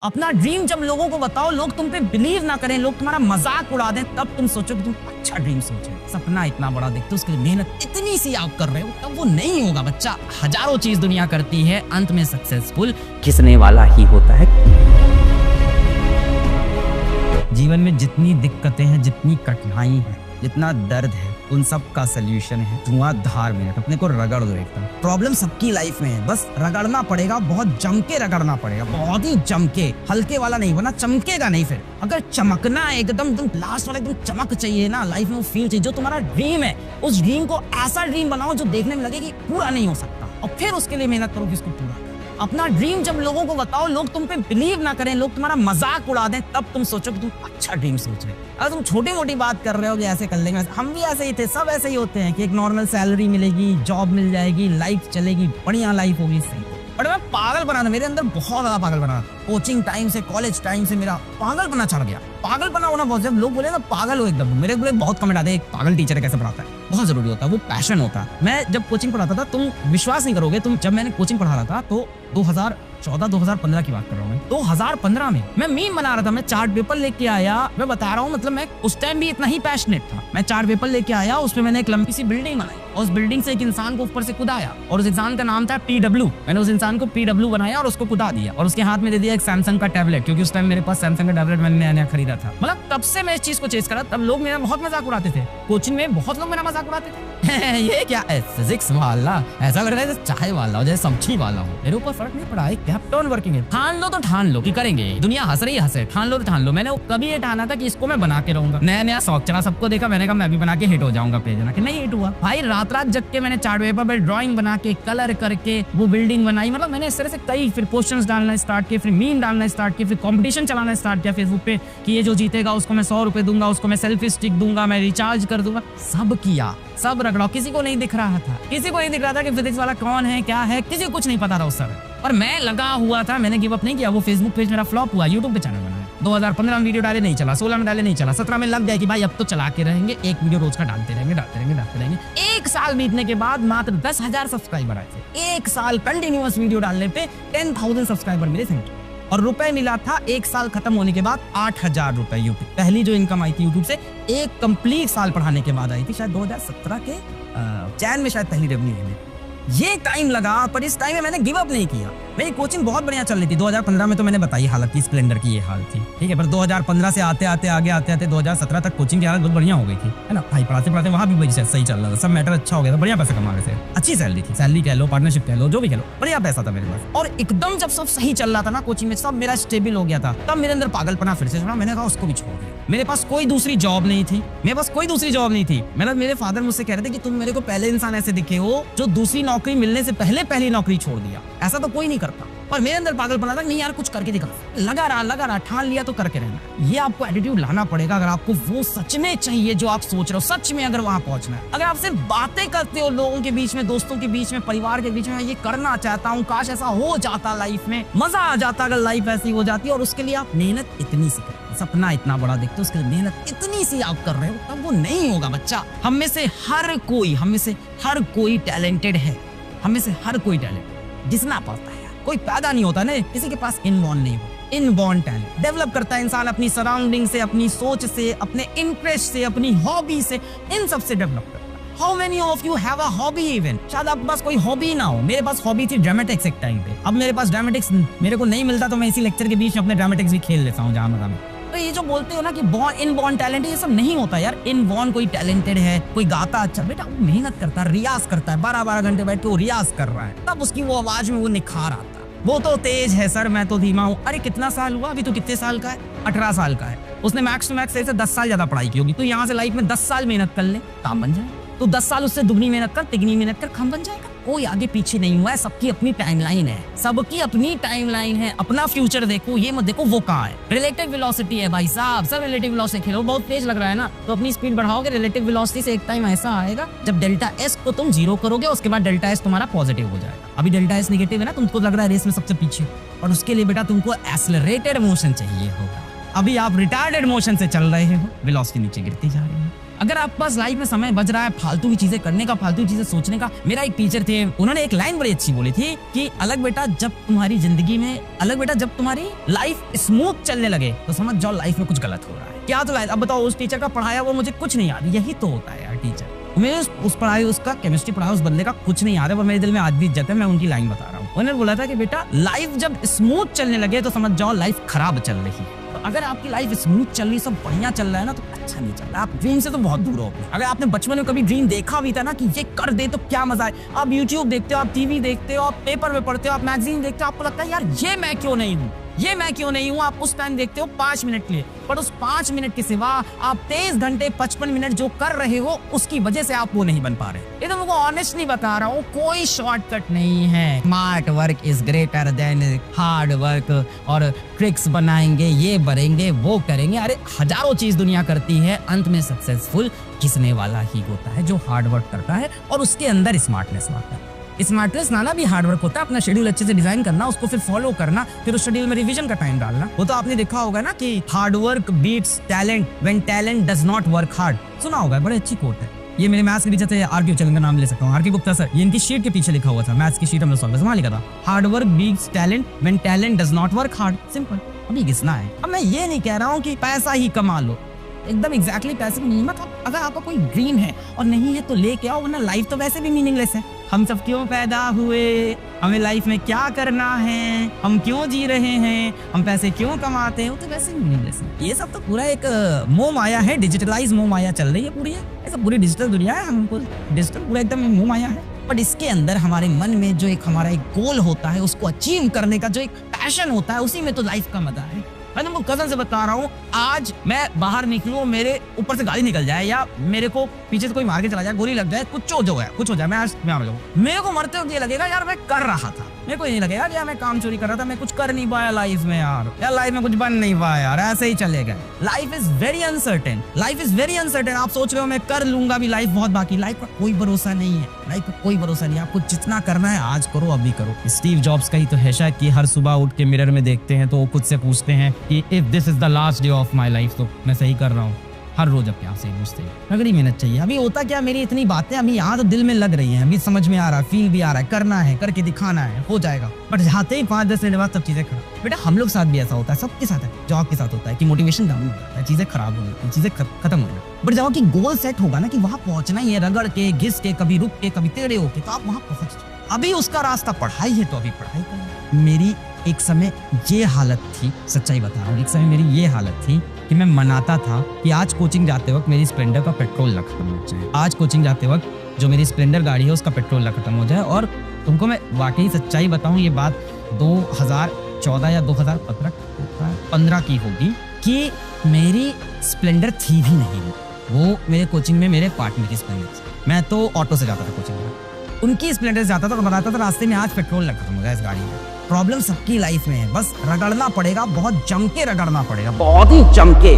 अपना ड्रीम जब लोगों को बताओ, लोग तुम पे बिलीव ना करें, लोग तुम्हारा मजाक उड़ा दें, तब तुम सोचो कि तुम अच्छा ड्रीम सोचे। सपना इतना बड़ा देखते हो, उसके लिए मेहनत इतनी सी आप कर रहे हो, तब वो नहीं होगा बच्चा। हजारों चीज दुनिया करती है, अंत में सक्सेसफुल घिसने वाला ही होता है। जीवन में जितनी दिक्कतें हैं, जितनी कठिनाई है, जितना दर्द है, उन सब का सल्यूशन है धुआंधार मेहनत। अपने को रगड़ दो एकदम। प्रॉब्लम सबकी लाइफ में है, बस रगड़ना पड़ेगा, बहुत जम के रगड़ना पड़ेगा, बहुत ही जम के, हल्के वाला नहीं, वरना चमकेगा नहीं। फिर अगर चमकना है एकदम लास्ट वाला एकदम चमक चाहिए ना लाइफ में, वो फील चाहिए। जो तुम्हारा ड्रीम है, उस ड्रीम को ऐसा ड्रीम बनाओ जो देखने में लगे कि पूरा नहीं हो सकता, और फिर उसके लिए मेहनत करो कि इसको पूरा। अपना ड्रीम जब लोगों को बताओ, लोग तुम पे बिलीव ना करें, लोग तुम्हारा मजाक उड़ा दें, तब तुम सोचो कि तुम अच्छा ड्रीम सोच रहे हो। अगर तुम छोटी मोटी बात कर रहे हो कि ऐसे कर लेंगे, हम भी ऐसे ही थे, सब ऐसे ही होते हैं कि एक नॉर्मल सैलरी मिलेगी, जॉब मिल जाएगी, लाइफ चलेगी, बढ़िया लाइफ होगी, सही। बट मैं पागल बना, मेरे अंदर बहुत ज्यादा पागल बना। कोचिंग टाइम से, कॉलेज टाइम से मेरा पागल बना चढ़ गया। पागल बना होना बहुत, जब लोग बोले ना पागल हो एकदम, मेरे को बहुत कमेंट आते हैं, एक पागल टीचर कैसे पढ़ाता है। बहुत जरूरी होता है, वो पैशन होता है। मैं जब कोचिंग पढ़ाता था, तुम विश्वास नहीं करोगे, जब मैंने कोचिंग पढ़ा रहा था तो 2014-2015 की बात कर रहा हूँ मैं। 2015 में मैं मीम बना रहा था, मैं चार्ट पेपर लेके आया, मैं बता रहा हूँ, मतलब मैं उस टाइम भी इतना ही पैशनेट था। मैं चार्ट पेपर लेके आया, उसमें मैंने एक लंबी सी बिल्डिंग बनाई, और उस बिल्डिंग से एक इंसान को ऊपर से कुदाया, और उस इंसान का नाम था PW। मैंने उस इंसान को PW बनाया और उसको कुदा दिया, और उसके हाथ में दे दिया एक सैमसंग का टैबलेट, क्योंकि उस टाइम मेरे पास सैमसंग का टैबलेट मैंने नया नया खरीदा था। मतलब तब से मैं इस चीज को चेस करा, तब लोग मेरा बहुत मजाक उड़ाते थे। कोचिंग में बहुत लोग मेरा मजाक उड़ाते थे ये क्या है, फिजिक्स वाला ऐसा लग रहा है जैसे चाय वाला हो, जैसे सब्जी वाला हो। मेरे ऊपर फर्क नहीं पड़ा है, कैप्टन वर्किंग है। ठान लो तो ठान लो कि करेंगे, दुनिया हंस रही हंसे, ठान लो तो ठान लो। मैंने कभी ये ठाना था कि इसको मैं बना के रहूंगा। नया नया शौक चला, सबको देखा, मैंने कहा मैं भी बना के हिट हो जाऊंगा पेज ना, कि नहीं हिट हुआ भाई। रात रात जग के मैंने चार्ट पेपर पे ड्राइंग बना के, कलर करके वो बिल्डिंग बनाई। मतलब मैंने इस तरह से कई, फिर क्वेश्चंस डालना स्टार्ट किए, फिर मीम डालना स्टार्ट किए, फिर कंपटीशन चलाना स्टार्ट किया फेसबुक पे कि ये जो जीतेगा उसको मैं 100 रुपए दूंगा, उसको मैं सेल्फी स्टिक दूंगा, मैं रिचार्ज कर दूंगा। सब किया, सब रगड़ा। किसी को नहीं दिख रहा था, किसी को नहीं दिख रहा था कि फिजिक्स वाला कौन है, क्या है, किसी को कुछ नहीं पता था उस समय। और मैं लगा हुआ था, मैंने गिव अप नहीं किया। वो फेसबुक पेज मेरा फ्लॉप हुआ, यूट्यूब पे चैनल बनाया। 2015 में वीडियो डाले नहीं चला, 16 में डाले नहीं चला, 17 में लग गया कि भाई अब तो चला के रहेंगे, एक वीडियो रोज का डालते रहेंगे। एक साल बीतने के बाद मात्र 10,000 सब्सक्राइबर आए थे। एक साल कंटिन्यूअस वीडियो डालने पे 10,000 सब्सक्राइबर मिले थे, और रुपए मिला था एक साल खत्म होने के बाद 8,000 रुपए यूट्यूब। पहली जो इनकम आई थी यूट्यूब से, एक कंप्लीट साल पढ़ाने के बाद आई थी, शायद 2017 के चैन में शायद पहली रेवेन्यू मिली। ये टाइम लगा, पर इस टाइम में मैंने गिव अप नहीं किया। मेरी कोचिंग बहुत बढ़िया चल रही थी। 2015 में तो मैंने बताई हालत थी, स्प्लेंडर की ये हाल थी, ठीक है। पर 2015 से आते आते 2017 तक कोचिंग की हालत बहुत बढ़िया हो गई थी, है ना भाई। पढ़ाते वहाँ भी सही चल रहा था, सब मैटर अच्छा हो गया था, बढ़िया पैसा कमा रहे थे, अच्छी सैलरी थी, सैलरी कह लो, पार्टनरशिप कह लो, जो भी कह लो, बढ़िया पैसा था मेरे पास। और एकदम जब सब सही चल रहा था ना कोचिंग में, सब मेरा स्टेबल हो गया था, तब मेरे अंदर पागलपना फिर से, मैंने कहा उसको भी छोड़ दिया। मेरे पास कोई दूसरी जॉब नहीं थी, मतलब मेरे फादर मुझसे कह रहे थे कि तुम मेरे को पहले इंसान ऐसे दिखे हो जो दूसरी नौकरी मिलने से पहली नौकरी छोड़ दिया। ऐसा तो कोई नहीं करता। और मेरे अंदर पागलपना था, नहीं यार कुछ करके दिखा। लगा रहा, ठान लिया तो करके रहना। ये आपको एटीट्यूड लाना पड़ेगा अगर आपको वो सच में चाहिए जो आप सोच रहे हो, सच में अगर वहां पहुंचना है। अगर आप सिर्फ बातें करते हो लोगों के बीच में, दोस्तों के बीच में, परिवार के बीच में, ये करना चाहता हूँ, काश ऐसा हो जाता लाइफ में, मजा आ जाता अगर लाइफ ऐसी हो जाती, और उसके लिए आप मेहनत इतनी सी करें, सपना इतना बड़ा देखते हो, उसके लिए मेहनत इतनी सी आप कर रहे हो, तब वो नहीं होगा बच्चा। हम में से हर कोई टैलेंटेड है, हम में से हर कोई टैलेंट जितना पाता है। कोई पैदा नहीं होता ना, किसी के पास इनबॉर्न नहीं हो, इनबॉर्न टैलेंट डेवलप करता है इंसान अपनी सराउंडिंग से, अपनी सोच से, अपने इंटरेस्ट से, अपनी हॉबी से, इन सब से डेवलप करता है। How many of you have a hobby even? शायद आपके पास कोई हॉबी ना हो। मेरे पास हॉबी थी ड्रामेटिक्स एक टाइम पे। अब मेरे पास ड्रामेटिक्स मेरे को नहीं मिलता, तो मैं इसी लेक्चर के बीच में अपने ड्रामेटिक्स भी खेल लेता हूँ जहाँ मजा में। तो ये जो बोलते हो ना कि इनबॉर्न टैलेंट है, ये सब नहीं होता यार। इनबॉर्न कोई टैलेंटेड है, कोई गाता अच्छा, बेटा वो मेहनत करता है, रियाज करता है, 12-12 घंटे बैठ के वो रियाज कर रहा है, तब उसकी वो आवाज में वो निखार आता है। वो तो तेज है सर, मैं तो धीमा हूँ। अरे कितना साल हुआ अभी, तो कितने साल का है? 18 साल का है। उसने मैक्स टू मैक्स से 10 साल ज्यादा पढ़ाई की होगी। तो यहाँ से लाइफ में 10 साल मेहनत कर ले, काम बन जाए। तो 10 साल उससे दुगनी मेहनत कर, तिगनी मेहनत कर, काम बन जाएगा। कोई आगे पीछे नहीं हुआ है, सबकी अपनी टाइमलाइन है, अपना फ्यूचर देखो, ये मत देखो वो कहाँ है। रिलेटिव वेलोसिटी है भाई साहब, सब रिलेटिव वेलोसिटी खेलो। बहुत तेज लग रहा है ना, तो अपनी स्पीड बढ़ाओगे, रिलेटिव वेलोसिटी से एक टाइम ऐसा आएगा जब डेल्टा एस को तुम 0 करोगे, उसके बाद डेल्टा एस तुम्हारा पॉजिटिव हो जाएगा। अभी डेल्टा एस नेगेटिव है ना, तुमको लग रहा है रेस में सबसे पीछे, और उसके लिए बेटा तुमको एक्सेलरेटेड मोशन चाहिए होगा। अभी आप रिटार्डेड मोशन से चल रहे हो, वेलोसिटी नीचे गिरती जा रही है। अगर आप पास लाइफ में समय बच रहा है फालतू की चीजें करने का, फालतू की चीजें सोचने का। मेरा एक टीचर थे, उन्होंने एक लाइन बड़ी अच्छी बोली थी कि अलग बेटा जब तुम्हारी जिंदगी में, अलग बेटा जब तुम्हारी लाइफ स्मूथ चलने लगे तो समझ जाओ लाइफ में कुछ गलत हो रहा है। क्या तो लाइफ, अब बताओ उस टीचर का पढ़ाया वो मुझे कुछ नहीं याद। यही तो होता है यार टीचर, मुझे उस पढ़ाई, उसका केमिस्ट्री पढ़ाया उस बंदे का कुछ नहीं याद है, पर मेरे दिल में आज भी इज्जत है। मैं उनकी लाइन बता रहा हूँ। उन्होंने बोला था कि बेटा लाइफ जब स्मूथ चलने लगे तो समझ जाओ लाइफ खराब चल रही है। तो अगर आपकी लाइफ स्मूथ चल रही, सब बढ़िया चल रहा है ना, तो अच्छा नहीं चल रहा, आप ड्रीम से तो बहुत दूर हो। अगर आपने बचपन में कभी ड्रीम देखा भी था ना कि ये कर दे तो क्या मजा है, आप यूट्यूब देखते हो, आप टीवी देखते हो, आप पेपर में पढ़ते हो, आप मैगजीन देखते हो, आपको लगता है यार ये मैं क्यों नहीं हूँ, ये मैं क्यों नहीं हूँ। आप उस टाइम देखते हो 5 मिनट के लिए, पर उस 5 मिनट के सिवा आप 23 घंटे 55 मिनट जो कर रहे हो उसकी वजह से आप वो नहीं बन पा रहे। ये तो मुझे ऑनेस्टली बता रहा हूँ, कोई शॉर्टकट नहीं है। Smart work is greater than hard work, और ट्रिक्स बनाएंगे, ये बनेंगे, वो करेंगे, अरे हजारों चीज दुनिया करती है, अंत में सक्सेसफुल किसने वाला ही होता है जो हार्ड वर्क करता है और उसके अंदर स्मार्टनेस आता है। स्मार्टनेस लाना भी हार्ड वर्क होता है, अपना शेड्यूल अच्छे से डिजाइन करना, उसको फिर फॉलो करना, फिर उस शेड्यूल में रिवीजन का टाइम डालना। वो तो आपने देखा होगा ना कि hard work beats talent when talent does not work hard. सुना होगा, बड़ी अच्छी कोट है। ये मेरे मैथ्स के टीचर थे, आर के चलन का नाम ले सकता हूँ, आर के गुप्ता सर। ये इनकी शीट के पीछे लिखा हुआ था, मैथ्स की शीट हमने सॉल्व वहां लिखा था, hard work beats talent when talent does not work hard. Simple. अभी घिसना है। अब मैं ये नहीं कह रहा हूँ कि पैसा ही कमा लो, एकदम एग्जैक्टली पैसे की कीमत। अगर आपका कोई ड्रीम है और नहीं है तो लेके आओ, वरना लाइफ तो वैसे भी मीनिंगलेस है। हम सब क्यों पैदा हुए, हमें लाइफ में क्या करना है, हम क्यों जी रहे हैं, हम पैसे क्यों कमाते हैं, वो तो वैसे ही मीनिंगलेस है। ये सब तो पूरा एक मोह माया है, डिजिटलाइज मोह माया चल रही है पूरी। ये सब पूरी डिजिटल दुनिया है, हमको डिजिटल पूरा एकदम मोह माया है। बट इसके अंदर हमारे मन में जो एक हमारा एक गोल होता है, उसको अचीव करने का जो एक पैशन होता है, उसी में तो लाइफ का मजा है। मैं तुमको कज़न से बता रहा हूँ, आज मैं बाहर निकलूं, मेरे ऊपर से गाड़ी निकल जाए या मेरे को पीछे से कोई मार के चला जाए, गोली लग जाए, कुछ हो जाए, मैं आज मैं जाऊँ, मेरे को मरते वक्त ये लगेगा यार मैं कर रहा था। मेरे को ये नहीं लगेगा यार मैं काम चोरी कर रहा था, मैं कुछ कर नहीं पाया लाइफ में यार लाइफ में कुछ बन नहीं पाया यार, ऐसे ही चले गए। Life is very uncertain, life is very uncertain. आप सोच रहे हो मैं कर लूंगा भी, लाइफ बहुत बाकी। लाइफ का कोई भरोसा नहीं है, लाइफ का कोई भरोसा नहीं है। आपको जितना करना है आज करो, अभी करो। स्टीव जॉब्स का ही तो है शायद कि हर सुबह उठ के मिरर में देखते हैं तो वो खुद से पूछते हैं कि if this is the last day of my life, तो मैं सही कर रहा हूँ। हर रोज अपने आप से पूछते हैं, तगड़ी मेहनत चाहिए। अभी होता क्या, मेरी इतनी बातें अभी यहाँ तो दिल में लग रही हैं, अभी समझ में आ रहा है, फील भी आ रहा है, करना है, करके दिखाना है, हो जाएगा। बट जाते ही 5-10 मिनट बाद सब चीजें खराब। बेटा हम लोग साथ भी ऐसा होता है, सबके साथ है, जॉब के साथ होता है कि मोटिवेशन डाउन हो जाता है, चीजें खराब हो जाती हैं, चीजें खत्म हो जाती है। बट जब आपकी गोल सेट होगा ना कि वहां पहुंचना ही है, रगड़ के, घिस के, कभी रुक के, कभी टेढ़े होके, तो आप वहां पहुंच जाओ। अभी उसका रास्ता पढ़ाई है तो अभी पढ़ाई करें। मेरी एक समय ये हालत थी, सच्चाई बता रहा हूँ, एक समय मेरी ये हालत थी कि मैं मनाता था कि आज कोचिंग जाते वक्त मेरी स्प्लेंडर का पेट्रोल ना खत्म हो जाए, आज कोचिंग जाते वक्त जो मेरी स्प्लेंडर गाड़ी है उसका पेट्रोल ना खत्म हो जाए। और तुमको मैं वाकई सच्चाई बताऊं, ये बात 2014 या 2015 की होगी कि मेरी स्प्लेंडर थी भी नहीं, वो मेरे कोचिंग में मेरे पार्टनर की स्प्लेंडर थी। मैं तो ऑटो से जाता था कोचिंग में, उनकी स्प्लेंडर से जाता था और बताता था रास्ते में आज पेट्रोल ना खत्म हो जाए इस गाड़ी में। प्रॉब्लम सबकी लाइफ में है, बस रगड़ना पड़ेगा, बहुत जम के रगड़ना पड़ेगा, बहुत ही जम के।